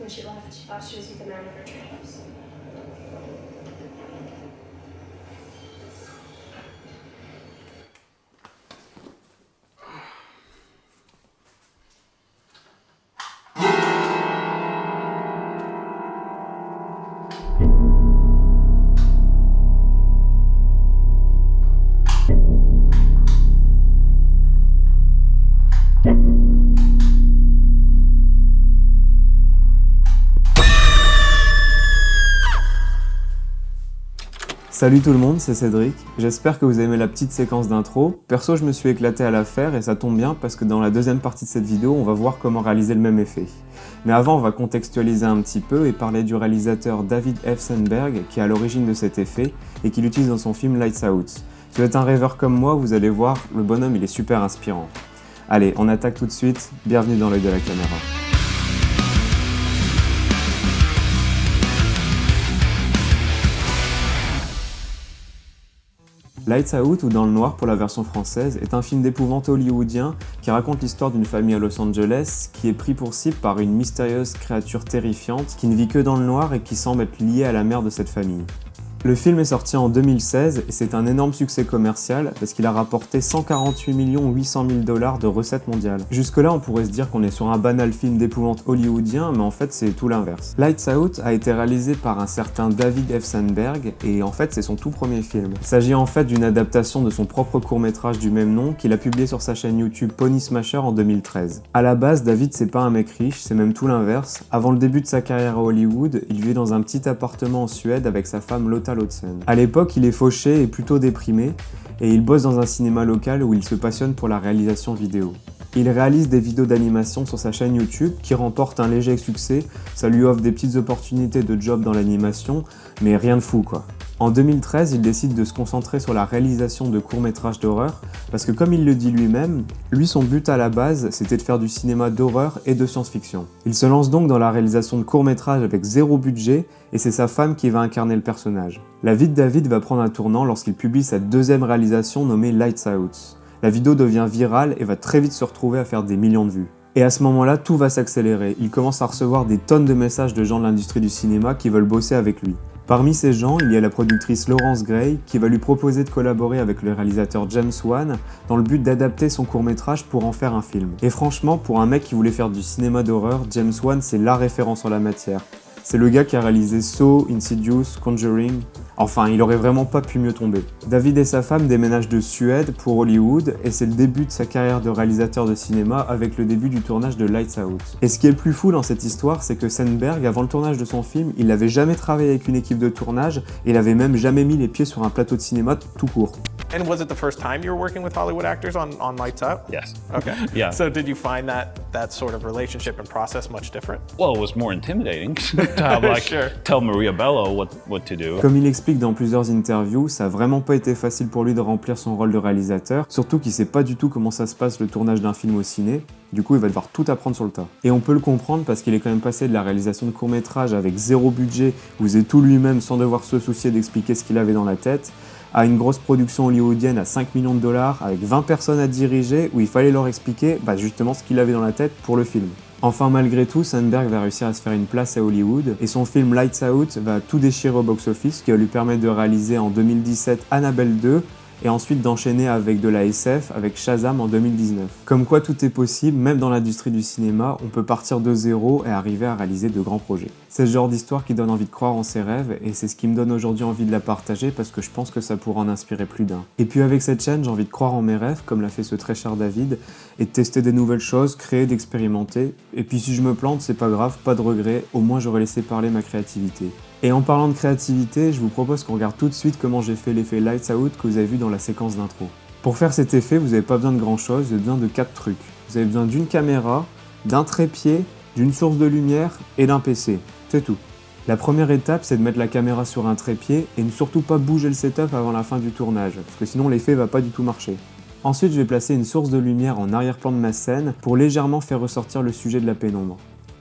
when she left, she thought she was with the man of her dreams. Salut tout le monde, c'est Cédric. J'espère que vous avez aimé la petite séquence d'intro. Perso, je me suis éclaté à la faire et ça tombe bien parce que dans la deuxième partie de cette vidéo, on va voir comment réaliser le même effet. Mais avant, on va contextualiser un petit peu et parler du réalisateur David F. Sandberg qui est à l'origine de cet effet et qui l'utilise dans son film Lights Out. Si vous êtes un rêveur comme moi, vous allez voir, le bonhomme il est super inspirant. Allez, on attaque tout de suite. Bienvenue dans l'œil de la caméra. Lights Out, ou Dans le noir pour la version française, est un film d'épouvante hollywoodien qui raconte l'histoire d'une famille à Los Angeles qui est pris pour cible par une mystérieuse créature terrifiante qui ne vit que dans le noir et qui semble être liée à la mère de cette famille. Le film est sorti en 2016 et c'est un énorme succès commercial parce qu'il a rapporté 148 800 000 $ de recettes mondiales. Jusque là on pourrait se dire qu'on est sur un banal film d'épouvante hollywoodien, mais en fait c'est tout l'inverse. Lights Out a été réalisé par un certain David F. Sandberg et en fait c'est son tout premier film. Il s'agit en fait d'une adaptation de son propre court-métrage du même nom qu'il a publié sur sa chaîne YouTube Pony Smasher en 2013. À la base, David c'est pas un mec riche, c'est même tout l'inverse. Avant le début de sa carrière à Hollywood, il vivait dans un petit appartement en Suède avec sa femme Lotta Lodsen. À l'époque, il est fauché et plutôt déprimé, et il bosse dans un cinéma local où il se passionne pour la réalisation vidéo. Il réalise des vidéos d'animation sur sa chaîne YouTube qui remportent un léger succès, ça lui offre des petites opportunités de job dans l'animation, mais rien de fou quoi. En 2013, il décide de se concentrer sur la réalisation de courts-métrages d'horreur, parce que comme il le dit lui-même, son but à la base, c'était de faire du cinéma d'horreur et de science-fiction. Il se lance donc dans la réalisation de courts-métrages avec zéro budget, et c'est sa femme qui va incarner le personnage. La vie de David va prendre un tournant lorsqu'il publie sa deuxième réalisation nommée Lights Out. La vidéo devient virale et va très vite se retrouver à faire des millions de vues. Et à ce moment-là, tout va s'accélérer. Il commence à recevoir des tonnes de messages de gens de l'industrie du cinéma qui veulent bosser avec lui. Parmi ces gens, il y a la productrice Laurence Gray qui va lui proposer de collaborer avec le réalisateur James Wan dans le but d'adapter son court-métrage pour en faire un film. Et franchement, pour un mec qui voulait faire du cinéma d'horreur, James Wan c'est la référence en la matière. C'est le gars qui a réalisé Saw, Insidious, Conjuring. Enfin, il aurait vraiment pas pu mieux tomber. David et sa femme déménagent de Suède pour Hollywood et c'est le début de sa carrière de réalisateur de cinéma avec le début du tournage de Lights Out. Et ce qui est le plus fou dans cette histoire, c'est que Sandberg, avant le tournage de son film, il n'avait jamais travaillé avec une équipe de tournage et il avait même jamais mis les pieds sur un plateau de cinéma tout court. And was it the first time you were working with Hollywood actors on Lights Out? Yes. Okay. Yeah. So did you find that sort of relationship and process much different? Well, it was more intimidating to have Sure. tell Maria Bello what to do. Comme il explique dans plusieurs interviews, ça a vraiment pas été facile pour lui de remplir son rôle de réalisateur, surtout qu'il sait pas du tout comment ça se passe le tournage d'un film au ciné. Du coup, il va devoir tout apprendre sur le tas. Et on peut le comprendre parce qu'il est quand même passé de la réalisation de courts-métrages avec zéro budget, où il faisait tout lui-même sans devoir se soucier d'expliquer ce qu'il avait dans la tête, à une grosse production hollywoodienne à 5 millions de $, avec 20 personnes à diriger, où il fallait leur expliquer justement ce qu'il avait dans la tête pour le film. Enfin, malgré tout, Sandberg va réussir à se faire une place à Hollywood, et son film Lights Out va tout déchirer au box-office, ce qui va lui permettre de réaliser en 2017 Annabelle 2, et ensuite d'enchaîner avec de la SF, avec Shazam en 2019. Comme quoi tout est possible, même dans l'industrie du cinéma, on peut partir de zéro et arriver à réaliser de grands projets. C'est ce genre d'histoire qui donne envie de croire en ses rêves, et c'est ce qui me donne aujourd'hui envie de la partager parce que je pense que ça pourra en inspirer plus d'un. Et puis avec cette chaîne, j'ai envie de croire en mes rêves, comme l'a fait ce très cher David, et de tester des nouvelles choses, créer, d'expérimenter. Et puis si je me plante, c'est pas grave, pas de regret, au moins j'aurais laissé parler ma créativité. Et en parlant de créativité, je vous propose qu'on regarde tout de suite comment j'ai fait l'effet Lights Out que vous avez vu dans la séquence d'intro. Pour faire cet effet, vous n'avez pas besoin de grand chose, vous avez besoin de 4 trucs. Vous avez besoin d'une caméra, d'un trépied, d'une source de lumière et d'un PC. C'est tout. La première étape, c'est de mettre la caméra sur un trépied et ne surtout pas bouger le setup avant la fin du tournage, parce que sinon l'effet va pas du tout marcher. Ensuite, je vais placer une source de lumière en arrière-plan de ma scène pour légèrement faire ressortir le sujet de la pénombre.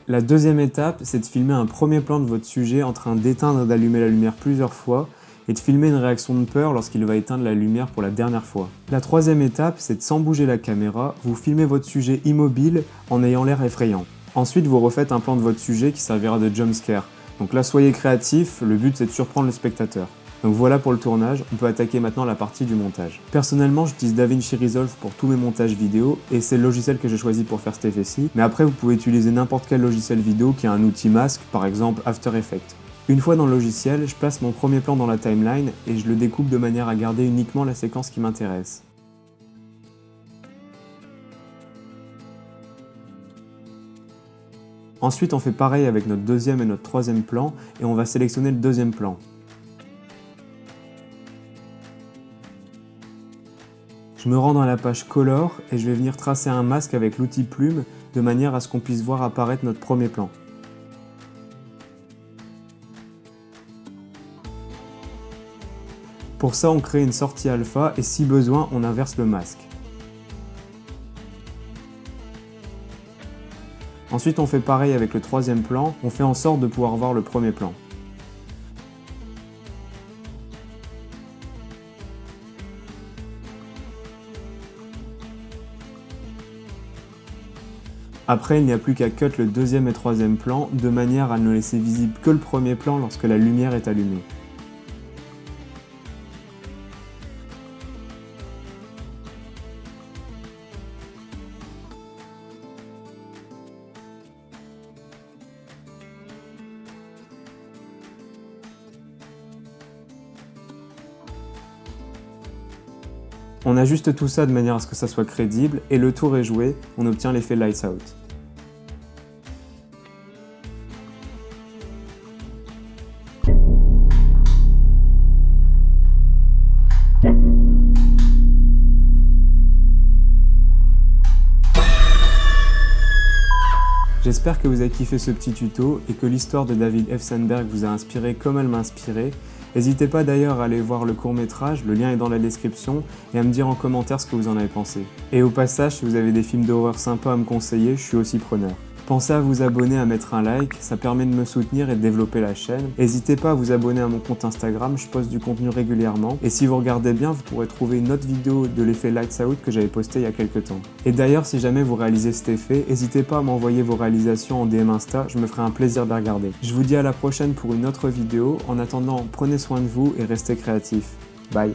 La deuxième étape, c'est de filmer un premier plan de votre sujet en train d'éteindre et d'allumer la lumière plusieurs fois et de filmer une réaction de peur lorsqu'il va éteindre la lumière pour la dernière fois. La troisième étape, c'est de sans bouger la caméra, vous filmez votre sujet immobile en ayant l'air effrayant. Ensuite, vous refaites un plan de votre sujet qui servira de jumpscare. Donc là, soyez créatif, le but c'est de surprendre le spectateur. Donc voilà pour le tournage, on peut attaquer maintenant la partie du montage. Personnellement, j'utilise DaVinci Resolve pour tous mes montages vidéo et c'est le logiciel que j'ai choisi pour faire cet effet-ci, mais après vous pouvez utiliser n'importe quel logiciel vidéo qui a un outil masque, par exemple After Effects. Une fois dans le logiciel, je place mon premier plan dans la timeline et je le découpe de manière à garder uniquement la séquence qui m'intéresse. Ensuite, on fait pareil avec notre deuxième et notre troisième plan et on va sélectionner le deuxième plan. Je me rends dans la page Color et je vais venir tracer un masque avec l'outil plume de manière à ce qu'on puisse voir apparaître notre premier plan. Pour ça, on crée une sortie alpha et si besoin, on inverse le masque. Ensuite, on fait pareil avec le troisième plan, on fait en sorte de pouvoir voir le premier plan. Après, il n'y a plus qu'à cut le deuxième et troisième plan, de manière à ne laisser visible que le premier plan lorsque la lumière est allumée. On ajuste tout ça de manière à ce que ça soit crédible, et le tour est joué, on obtient l'effet Lights Out. J'espère que vous avez kiffé ce petit tuto et que l'histoire de David F. Sandberg vous a inspiré comme elle m'a inspiré. N'hésitez pas d'ailleurs à aller voir le court-métrage, le lien est dans la description, et à me dire en commentaire ce que vous en avez pensé. Et au passage, si vous avez des films d'horreur sympas à me conseiller, je suis aussi preneur. Pensez à vous abonner, à mettre un like, ça permet de me soutenir et de développer la chaîne. N'hésitez pas à vous abonner à mon compte Instagram, je poste du contenu régulièrement. Et si vous regardez bien, vous pourrez trouver une autre vidéo de l'effet Lights Out que j'avais posté il y a quelques temps. Et d'ailleurs, si jamais vous réalisez cet effet, n'hésitez pas à m'envoyer vos réalisations en DM Insta, je me ferai un plaisir de les regarder. Je vous dis à la prochaine pour une autre vidéo. En attendant, prenez soin de vous et restez créatifs. Bye.